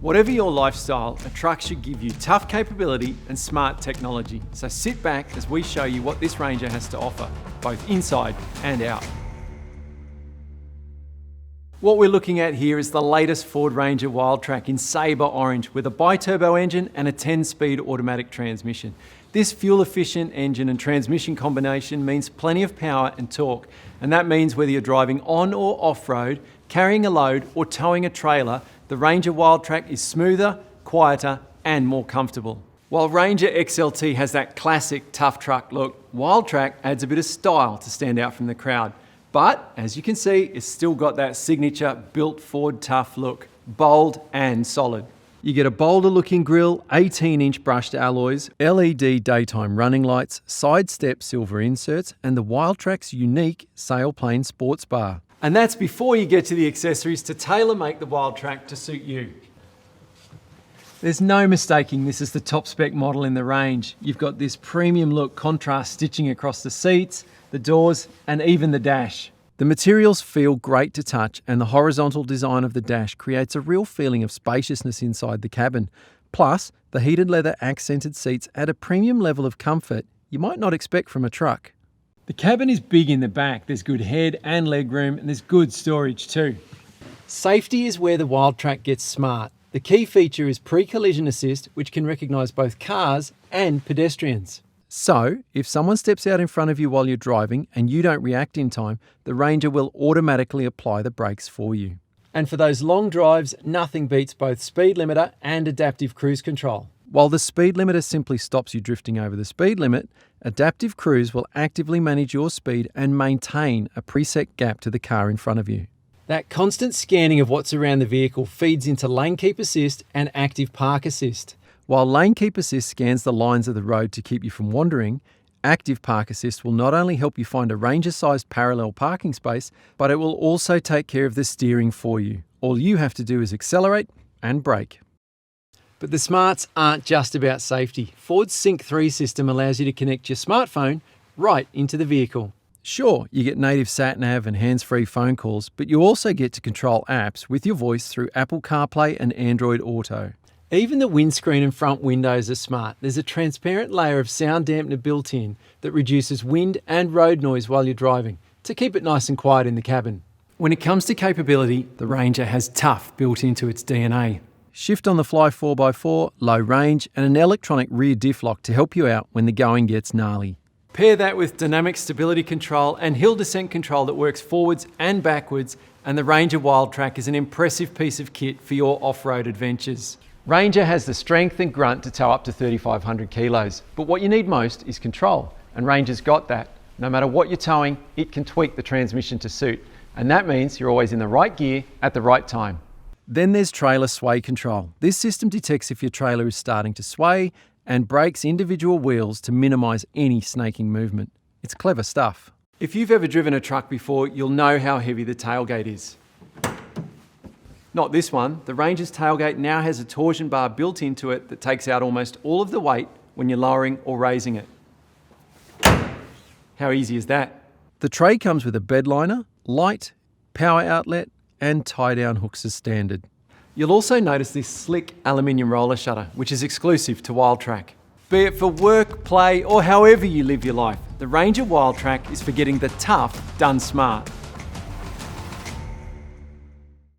Whatever your lifestyle, a truck should give you tough capability and smart technology. So sit back as we show you what this Ranger has to offer, both inside and out. What we're looking at here is the latest Ford Ranger Wildtrak in Sabre Orange with a bi-turbo engine and a 10-speed automatic transmission. This fuel-efficient engine and transmission combination means plenty of power and torque, and that means whether you're driving on or off-road, carrying a load or towing a trailer, the Ranger Wildtrak is smoother, quieter and more comfortable. While Ranger XLT has that classic tough truck look, Wildtrak adds a bit of style to stand out from the crowd. But as you can see, it's still got that signature built Ford tough look, bold and solid. You get a bolder looking grille, 18-inch brushed alloys, LED daytime running lights, side step silver inserts and the Wildtrak's unique sailplane sports bar. And that's before you get to the accessories to tailor-make the Wildtrak to suit you. There's no mistaking this is the top spec model in the range. You've got this premium look contrast stitching across the seats, the doors and even the dash. The materials feel great to touch and the horizontal design of the dash creates a real feeling of spaciousness inside the cabin. Plus, the heated leather accented seats add a premium level of comfort you might not expect from a truck. The cabin is big in the back, there's good head and leg room and there's good storage too. Safety is where the Wildtrak gets smart. The key feature is pre-collision assist, which can recognise both cars and pedestrians. So, if someone steps out in front of you while you're driving and you don't react in time, the Ranger will automatically apply the brakes for you. And for those long drives, nothing beats both speed limiter and adaptive cruise control. While the speed limiter simply stops you drifting over the speed limit, Adaptive Cruise will actively manage your speed and maintain a preset gap to the car in front of you. That constant scanning of what's around the vehicle feeds into Lane Keep Assist and Active Park Assist. While Lane Keep Assist scans the lines of the road to keep you from wandering, Active Park Assist will not only help you find a Ranger-sized parallel parking space, but it will also take care of the steering for you. All you have to do is accelerate and brake. But the smarts aren't just about safety. Ford's Sync 3 system allows you to connect your smartphone right into the vehicle. Sure, you get native sat-nav and hands-free phone calls, but you also get to control apps with your voice through Apple CarPlay and Android Auto. Even the windscreen and front windows are smart. There's a transparent layer of sound dampener built in that reduces wind and road noise while you're driving, to keep it nice and quiet in the cabin. When it comes to capability, the Ranger has tough built into its DNA. Shift on the fly 4x4, low range and an electronic rear diff lock to help you out when the going gets gnarly. Pair that with dynamic stability control and hill descent control that works forwards and backwards, and the Ranger Wildtrak is an impressive piece of kit for your off-road adventures. Ranger has the strength and grunt to tow up to 3,500 kilos, but what you need most is control, and Ranger's got that. No matter what you're towing, it can tweak the transmission to suit, and that means you're always in the right gear at the right time. Then there's trailer sway control. This system detects if your trailer is starting to sway and brakes individual wheels to minimise any snaking movement. It's clever stuff. If you've ever driven a truck before, you'll know how heavy the tailgate is. Not this one. The Ranger's tailgate now has a torsion bar built into it that takes out almost all of the weight when you're lowering or raising it. How easy is that? The tray comes with a bed liner, light, power outlet, and tie-down hooks as standard. You'll also notice this slick aluminium roller shutter, which is exclusive to Wildtrak. Be it for work, play, or however you live your life, the Ranger Wildtrak is for getting the tough done smart.